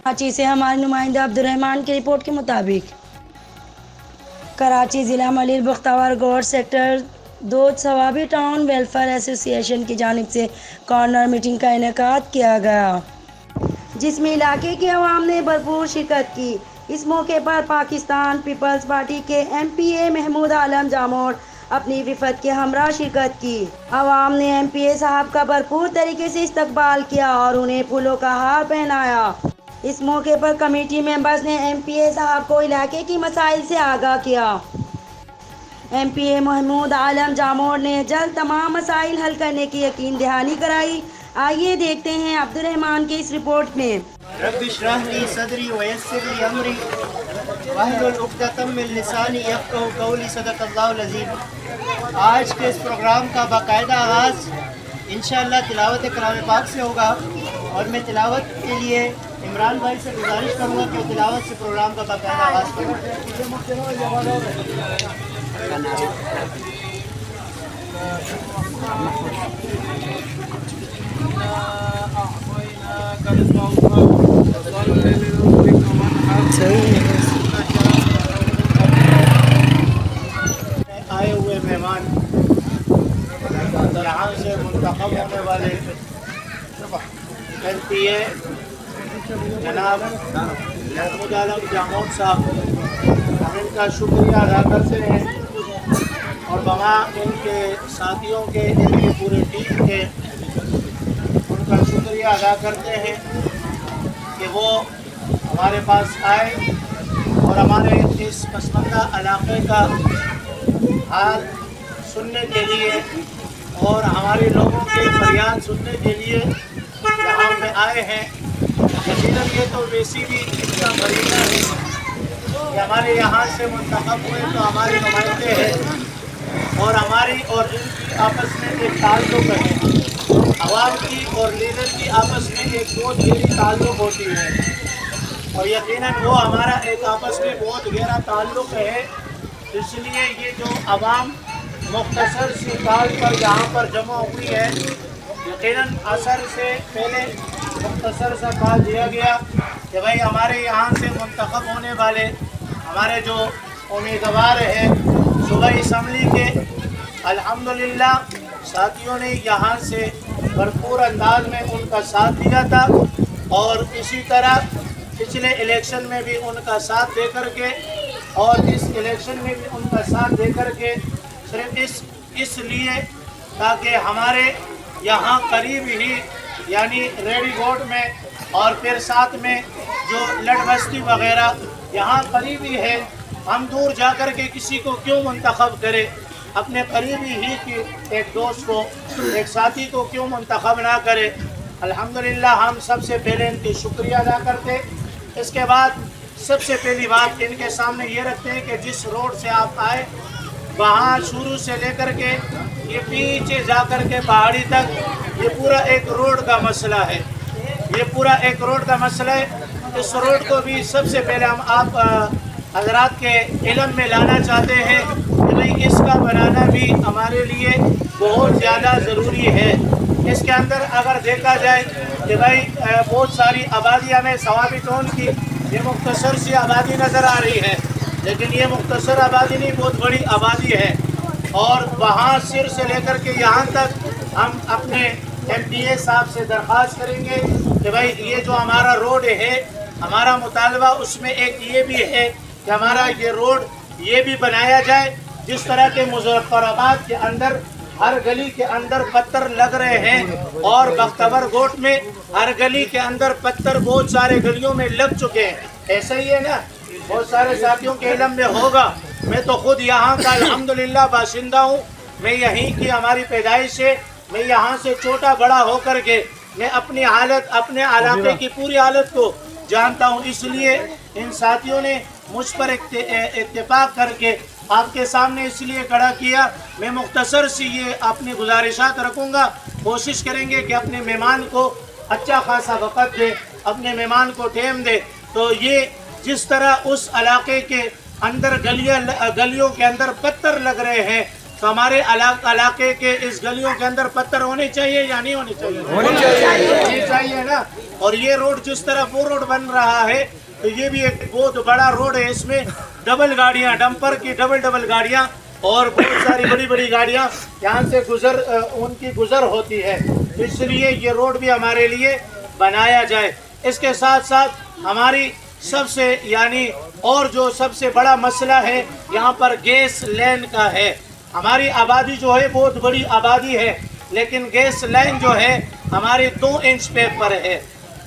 کراچی سے ہمارے نمائندہ عبدالرحمان کی رپورٹ کے مطابق کراچی ضلع Malir Bakhtiar Goth sector 2 Sawabi town welfare association کی جانب سے کارنر میٹنگ کا انعقاد کیا گیا، جس میں علاقے کے عوام نے بھرپور شرکت کی۔ اس موقع پر پاکستان پیپلز پارٹی کے ایم پی اے محمود عالم جامور اپنی وفد کے ہمراہ شرکت کی۔ عوام نے ایم پی اے صاحب کا بھرپور طریقے سے استقبال کیا اور انہیں پھولوں کا ہار پہنایا۔ اس موقع پر کمیٹی ممبرز نے ایم پی اے صاحب کو علاقے کی مسائل سے آگاہ کیا۔ ایم پی اے محمود عالم جامور نے جلد تمام مسائل حل کرنے کی یقین دہانی کرائی۔ آئیے دیکھتے ہیں عبدالرحمان کی اس رپورٹ میں۔ رب اشرح لی صدری ویسر لی امری واحلل عقدۃ من لسانی یفقہوا قولی، صدق اللہ العظیم۔ آج کے اس پروگرام کا باقاعدہ آغاز انشاءاللہ تلاوت کلام پاک سے ہوگا، اور میں تلاوت کے لیے عمران بھائی سے گزارش کروں گا کہ وہ تلاوت سے پروگرام کا باقاعدہ آغاز کریں۔ آئے ہوئے مہمان، یہاں سے منتخب ہونے والے ایم پی اے جناب محمود عالم جامور صاحب، ہم ان کا شکریہ ادا کرتے ہیں، اور وہاں ان کے ساتھیوں کے، ان کے پورے ٹیم کے ان کا شکریہ ادا کرتے ہیں کہ وہ ہمارے پاس آئے اور ہمارے اس پسماندہ علاقے کا حال سننے کے لیے اور ہمارے لوگوں کے فریاد سننے کے لیے یہاں پہ آئے ہیں۔ یقیناً یہ تو ویسی بھی اتنا مریضہ ہے کہ ہمارے یہاں سے منتخب ہوئے تو ہمارے نمائندے ہیں، اور ہماری اور ان کی آپس میں ایک تعلق ہے، عوام کی اور لیڈر کی آپس میں ایک بہت گہری تعلق ہوتی ہے، اور یقیناً وہ ہمارا ایک آپس میں بہت گہرا تعلق ہے۔ اس لیے یہ جو عوام مختصر سی کال پر یہاں پر جمع ہوئی ہے، یقیناً عصر سے پہلے مختصر سا کال دیا گیا کہ بھائی ہمارے یہاں سے منتخب ہونے والے ہمارے جو امیدوار ہیں صوبائی اسمبلی کے، الحمدللہ ساتھیوں نے یہاں سے بھرپور انداز میں ان کا ساتھ دیا تھا، اور اسی طرح پچھلے الیکشن میں بھی ان کا ساتھ دے کر کے، اور اس الیکشن میں بھی ان کا ساتھ دے کر کے صرف اس لیے تاکہ ہمارے یہاں قریب ہی یعنی ریڈی گوٹ میں اور پھر ساتھ میں جو لڑ بستی وغیرہ یہاں قریب ہی ہے، ہم دور جا کر کے کسی کو کیوں منتخب کرے، اپنے قریبی ہی کی ایک دوست کو، ایک ساتھی کو کیوں منتخب نہ کرے۔ الحمدللہ ہم سب سے پہلے ان کے شکریہ ادا کرتے۔ اس کے بعد سب سے پہلی بات ان کے سامنے یہ رکھتے ہیں کہ جس روڈ سے آپ آئے وہاں شروع سے لے کر کے یہ پیچھے جا کر کے پہاڑی تک یہ پورا ایک روڈ کا مسئلہ ہے، یہ پورا ایک روڈ کا مسئلہ ہے۔ اس روڈ کو بھی سب سے پہلے ہم آپ حضرات کے علم میں لانا چاہتے ہیں کہ بھئی اس کا بنانا بھی ہمارے لیے بہت زیادہ ضروری ہے۔ اس کے اندر اگر دیکھا جائے کہ بھائی بہت ساری آبادی ہمیں ثوابی ٹون کی یہ مختصر سی آبادی نظر آ رہی ہے، لیکن یہ مختصر آبادی نہیں، بہت بڑی آبادی ہے، اور وہاں سر سے لے کر کے یہاں تک ہم اپنے ایم پی اے صاحب سے درخواست کریں گے کہ بھائی یہ جو ہمارا روڈ ہے، ہمارا مطالبہ اس میں ایک یہ بھی ہے کہ ہمارا یہ روڈ یہ بھی بنایا جائے جس طرح کے مظفر آباد کے اندر ہر گلی کے اندر پتھر لگ رہے ہیں، اور بختور گوٹ میں ہر گلی کے اندر پتھر بہت سارے گلیوں میں لگ چکے ہیں۔ ایسا ہی ہے نا، بہت سارے ساتھیوں کے علم میں ہوگا، میں تو خود یہاں کا الحمدللہ باشندہ ہوں، میں یہیں کی ہماری پیدائش سے، میں یہاں سے چھوٹا بڑا ہو کر کے میں اپنی حالت، اپنے علاقے کی پوری حالت کو جانتا ہوں۔ اس لیے ان ساتھیوں نے مجھ پر اتفاق کر کے آپ کے سامنے اس لیے کھڑا کیا۔ میں مختصر سی یہ اپنی گزارشات رکھوں گا، کوشش کریں گے کہ اپنے مہمان کو اچھا خاصا وقت دے، اپنے مہمان کو ٹائم دے۔ تو یہ جس طرح اس علاقے کے اندر گلیوں کے اندر پتھر لگ رہے ہیں، तो हमारे इलाके के इस गलियों के अंदर पत्थर होने चाहिए या नहीं होने चाहिए? होने चाहिए ना। और ये रोड जिस तरफ वो रोड बन रहा है तो ये भी एक बहुत बड़ा रोड है। इसमें डबल गाड़ियाँ, डंपर की डबल गाड़ियाँ और बहुत सारी बड़ी बड़ी गाड़ियाँ यहाँ से उनकी गुजर होती है। इसलिए ये रोड भी हमारे लिए बनाया जाए। इसके साथ साथ हमारी सबसे यानी और जो सबसे बड़ा मसला है यहाँ पर गैस लाइन का है। हमारी आबादी जो है बहुत बड़ी आबादी है, लेकिन गैस लाइन जो है हमारी 2 इंच पे पर है।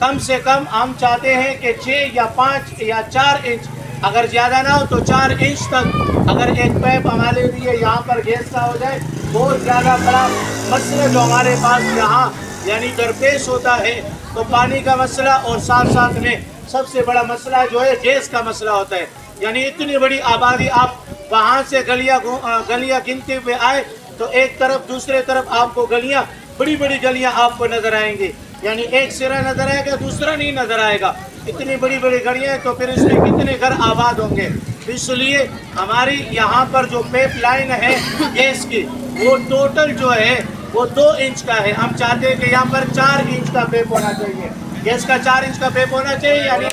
कम से कम हम चाहते हैं कि 6 या 5 या 4 इंच, अगर ज़्यादा ना हो तो 4 इंच तक अगर एक पैप हमारे लिए यहाँ पर गैस का हो जाए। बहुत ज़्यादा बड़ा मसला जो हमारे पास यहाँ यानी दरपेश होता है तो पानी का मसला, और साथ साथ में सबसे बड़ा मसला जो है गैस का मसला होता है। यानी इतनी बड़ी आबादी, आप वहाँ से गलियाँ गिनते हुए आए तो एक तरफ दूसरे तरफ आपको गलियाँ, बड़ी बड़ी गलियाँ आपको नजर आएंगी। यानी एक सिरा नजर आएगा, दूसरा नहीं नजर आएगा। इतनी बड़ी बड़ी गलियाँ हैं तो फिर इसमें कितने घर आबाद होंगे। इसलिए हमारी यहाँ पर जो पाइप लाइन है गैस की, वो टोटल जो है वो 2 इंच का है। हम चाहते हैं कि यहाँ पर 4 इंच का पाइप होना चाहिए। गैस का 4 इंच का पाइप होना चाहिए, यानी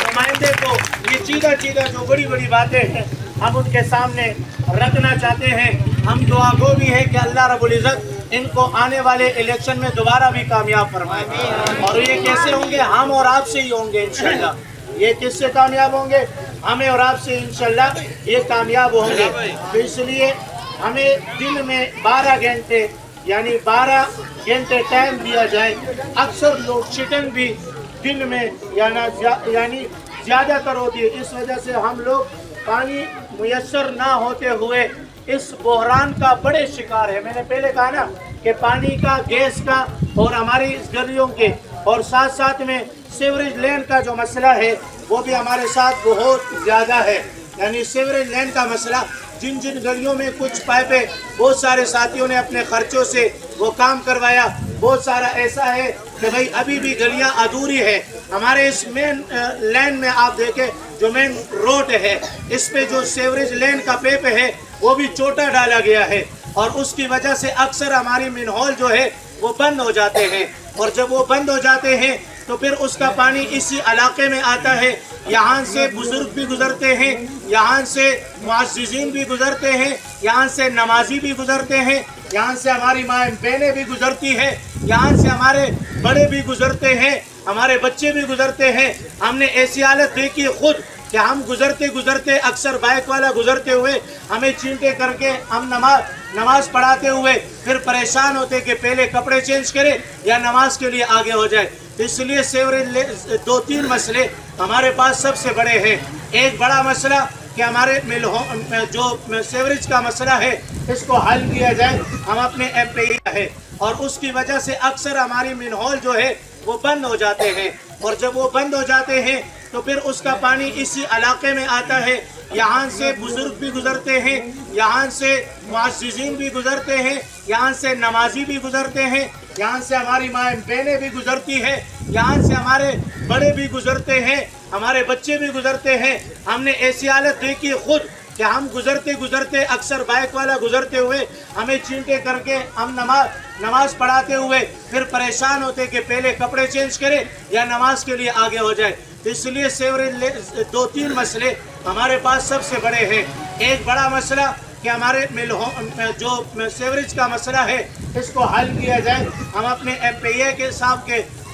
नुमाइंदे को ये सीधा जो बड़ी बड़ी बातें हैं हम उनके सामने रखना चाहते हैं। हम दुआ गो भी है कि अल्लाह रब्बुल इज़्ज़त इनको आने वाले इलेक्शन में दोबारा भी कामयाब फरमाए। और ये कैसे होंगे? हम और आप से ही होंगे इंशाल्लाह। ये किससे कामयाब होंगे? हमें और आप से इंशाल्लाह ये कामयाब होंगे। तो इसलिए हमें दिन में 12 घंटे यानी 12 घंटे टाइम दिया जाए। अक्सर लोड शेडिंग भी दिन में यानी ज़्यादातर होती है। इस वजह से हम लोग पानी मुयस्सर ना होते हुए इस बहरान का बड़े शिकार है। मैंने पहले कहा ना कि पानी का, गैस का और हमारी इस गलियों के और साथ साथ में सीवरेज लाइन का जो मसला है वो भी हमारे साथ बहुत ज़्यादा है। यानी सीवरेज लाइन का मसला, जिन जिन गलियों में कुछ पाइपें बहुत सारे साथियों ने अपने खर्चों से वो काम करवाया, बहुत सारा ऐसा है कि भाई अभी भी गलियां अधूरी है। हमारे इस मेन लाइन में आप देखें जो मेन रोड है, इस पे जो सीवरेज लाइन का पाइप है वो भी छोटा डाला गया है और उसकी वजह से अक्सर हमारी मिनहोल जो है वो बंद हो जाते हैं। और जब वो बंद हो जाते हैं तो फिर उसका पानी इसी इलाके में आता है। यहाँ से बुजुर्ग भी गुजरते हैं, यहाँ से मुअज़्ज़िज़ीन भी गुजरते हैं, यहाँ से नमाजी भी गुजरते हैं, यहाँ से हमारी माँ बहनें भी गुजरती हैं, यहाँ से हमारे बड़े भी गुजरते हैं, हमारे बच्चे भी गुजरते हैं। हमने ऐसी हालत देखी खुद कि हम गुजरते गुजरते अक्सर बाइक वाला गुजरते हुए हमें छींटे करके हम नमाज पढ़ाते हुए फिर परेशान होते कि पहले कपड़े चेंज करें या नमाज के लिए आगे हो जाए। इसलिए सीवरेज 2-3 मसले हमारे पास सबसे बड़े हैं। एक बड़ा मसला कि हमारे जो सीवरेज का मसला है इसको हल किया जाए। हम अपने एमपी है और उसकी वजह से अक्सर हमारी मिनहोल जो है वो बंद हो जाते हैं और जब वो बंद हो जाते हैं तो फिर उसका पानी इसी इलाके में आता है। यहाँ से बुजुर्ग भी गुजरते हैं, यहाँ से मुअज़्ज़िज़ीन भी गुजरते हैं, यहाँ से नमाजी भी गुजरते हैं, यहाँ से हमारी माँ बहनें भी गुजरती हैं, यहाँ से हमारे बड़े भी गुजरते हैं, हमारे बच्चे भी गुजरते हैं। हमने ऐसी हालत देखी खुद कि हम गुजरते गुजरते अक्सर बाइक वाला गुजरते हुए हमें छींटे करके हम नमाज पढ़ाते हुए फिर परेशान होते कि पहले कपड़े चेंज करें या नमाज के लिए आगे हो जाए। इसलिए सीवरेज 2-3 मसले हमारे पास सबसे बड़े हैं। एक बड़ा मसला कि हमारे जो सीवरेज का मसला है इसको हल किया जाए। हम अपने एमपीए के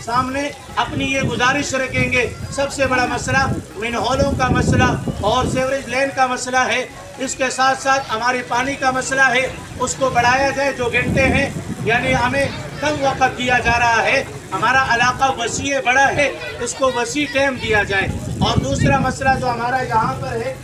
सामने अपनी ये गुजारिश रखेंगे। सबसे बड़ा मसला मिनहोलों का मसला और सीवरेज लाइन का मसला है। इसके साथ साथ हमारी पानी का मसला है, उसको बढ़ाया जाए। जो घंटे हैं यानी हमें कम वक्त दिया जा रहा है, हमारा इलाका वसी बड़ा है, इसको वसी टाइम दिया जाए। और दूसरा मसला जो हमारा यहाँ पर है,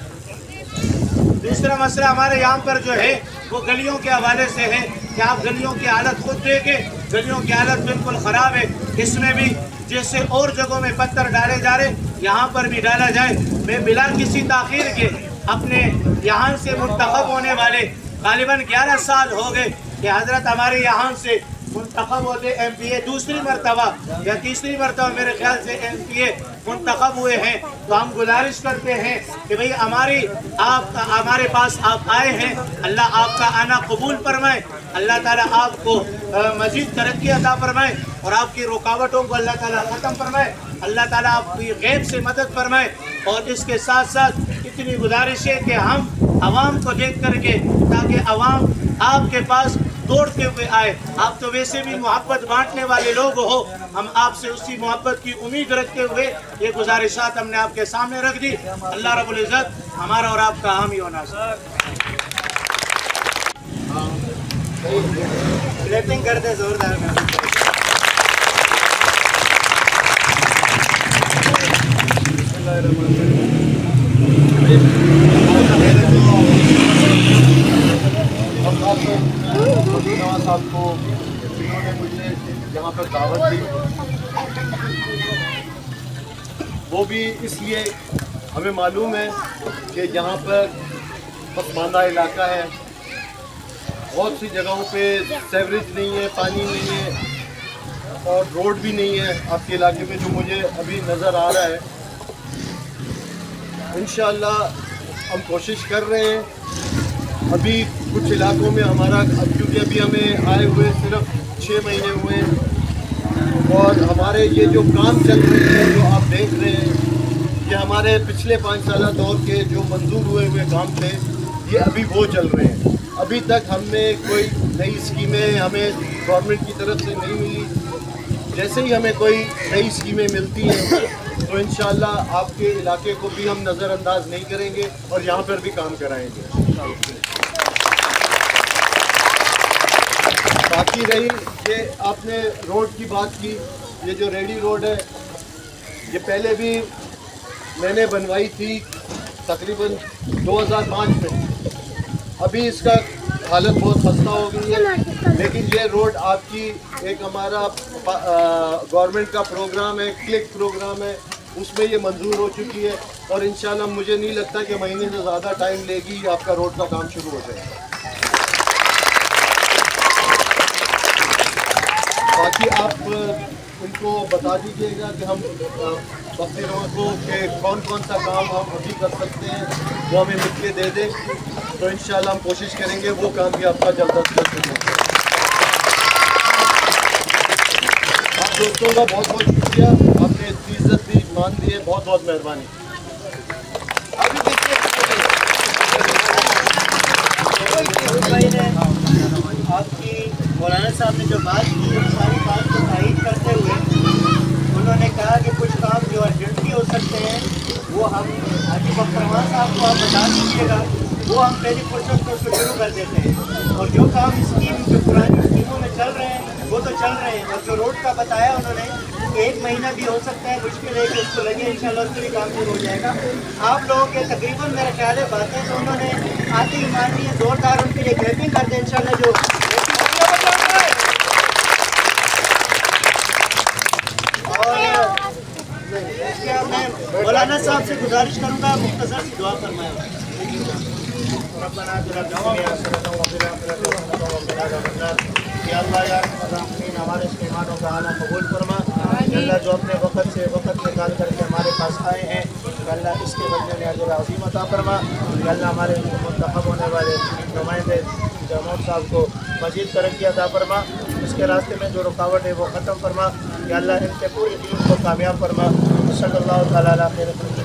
दूसरा मसला हमारे यहाँ पर जो है वो गलियों के हवाले से है कि आप गलियों की हालत खुद देखें। गलियों की हालत बिल्कुल ख़राब है। इसमें भी जैसे और जगहों में पत्थर डाले जा रहे यहाँ पर भी डाला जाए। मैं बिला किसी ताख़ीर के अपने यहाँ से मुंतखब होने वाले गालिबन 11 साल हो गए कि हज़रत हमारे यहाँ से मुंतखब होते MPA दूसरी मरतबा या तीसरी मरतबा मेरे ख्याल से MPA मुंतखब हुए हैं, तो हम गुजारिश करते हैं कि भाई हमारे पास आप आए हैं, अल्लाह आपका आना कबूल फरमाए, अल्लाह ताला आपको मजीद तरक्की अता फरमाए और आपकी रुकावटों को अल्लाह ताला ख़त्म फरमाए, अल्लाह ताला आपकी गैब से मदद फरमाए। और इसके साथ साथ इतनी गुजारिश है कि हम आवाम को देख करके, ताकि आवाम आपके पास दौड़ते हुए आए। आप तो वैसे भी मोहब्बत बांटने वाले लोग हो, हम आपसे उसी मोहब्बत की उम्मीद रखते हुए ये गुजारिशात हमने आपके सामने रख दी। अल्लाह रब्बुल इज़्ज़त हमारा और आपका हामी होना। क्लैपिंग कर दे जोरदार में। साहब को जिन्होंने मुझे यहाँ पर दावत दी, वो भी इसलिए हमें मालूम है कि यहाँ पर पसमानदा इलाका है, बहुत सी जगहों पे सीवरेज नहीं है, पानी नहीं है और रोड भी नहीं है आपके इलाके में, जो मुझे अभी नज़र आ रहा है। इंशाअल्लाह हम कोशिश कर रहे हैं। अभी कुछ इलाकों में हमारा, क्योंकि अभी हमें आए हुए सिर्फ 6 महीने हुए हैं और हमारे ये जो काम चल रहे हैं, जो आप देख रहे हैं, ये हमारे पिछले 5 साल दौर के जो मंजूर हुए काम थे, ये अभी वो चल रहे हैं। अभी तक हमें कोई नई स्कीमें हमें गवर्नमेंट की तरफ से नहीं मिली। जैसे ही हमें कोई नई स्कीमें मिलती हैं तो इंशाअल्लाह आपके इलाके को भी हम नज़रअंदाज नहीं करेंगे और यहाँ पर भी काम कराएंगे। बाकी रही ये आपने रोड की बात की, ये जो रेडी रोड है, ये पहले भी मैंने बनवाई थी तकरीबन 2005 में। अभी इसका हालत बहुत खस्ता हो गई है, लेकिन ये रोड आपकी एक हमारा गवर्नमेंट का प्रोग्राम है, क्लिक प्रोग्राम है, उसमें ये मंजूर हो चुकी है और इंशाल्लाह मुझे नहीं लगता कि महीने से ज़्यादा टाइम लेगी, आपका रोड का काम शुरू हो जाएगा। बाकी आप उनको बता दीजिएगा कि हम बस्तियों को कि कौन कौन सा काम हम अभी कर सकते हैं, वो हमें लिख के दे दें, तो इंशाल्लाह हम कोशिश करेंगे वो काम भी आपका जल्द अज जल्द हो। आप दोस्तों का बहुत बहुत शुक्रिया, आपने इतनी इज्जत दी, मान दी है, बहुत बहुत मेहरबानी। आपकी मौलाना साहब ने जो बात की, सारी बात को तारीफ करते हुए उन्होंने कहा कि कुछ काम जो अर्जेंटली हो सकते हैं वो हम हाजी बख्तरमान साहब को आप बता दीजिएगा, वो हम पहली फुर्सत में उसको शुरू कर देते हैं। और जो काम स्कीम जो पुरानी स्कीमों में चल रहे हैं वो तो चल रहे हैं, और जो रोड का बताया उन्होंने 1 महीना भी हो सकता है, मुश्किल है कि उसको लगे, इंशाल्लाह उसके भी काम शुरू हो जाएगा। आप लोगों के तकरीबन मेरे ख्याल है बातें तो उन्होंने आती ही माननी है, जोरदार उनके लिए क्लैपिंग कर दें इंशाल्लाह। जो और मैं मौलाना साहब से गुजारिश करूँगा मुख्तसर सी दुआ फरमाएं। हमारे इस मेहमानों का आना कबूल फरमा। अल्लाह जो अपने वक़्त से वक़्त निकाल करके हमारे पास आए हैं, अल्लाह इसके बदले में अजर अज़ीम अता फरमा। अल्लाह हमारे मुंतखब होने वाले नुमाइंदे जमात साहब को मज़ीद तरक्की अता फरमा, इसके रास्ते में जो रुकावट है वो ख़त्म फरमा। अल्लाह इनके पूरी दीन को कामयाब फरमा। सल्लल्लाहु तआला अलैहि वसल्लम।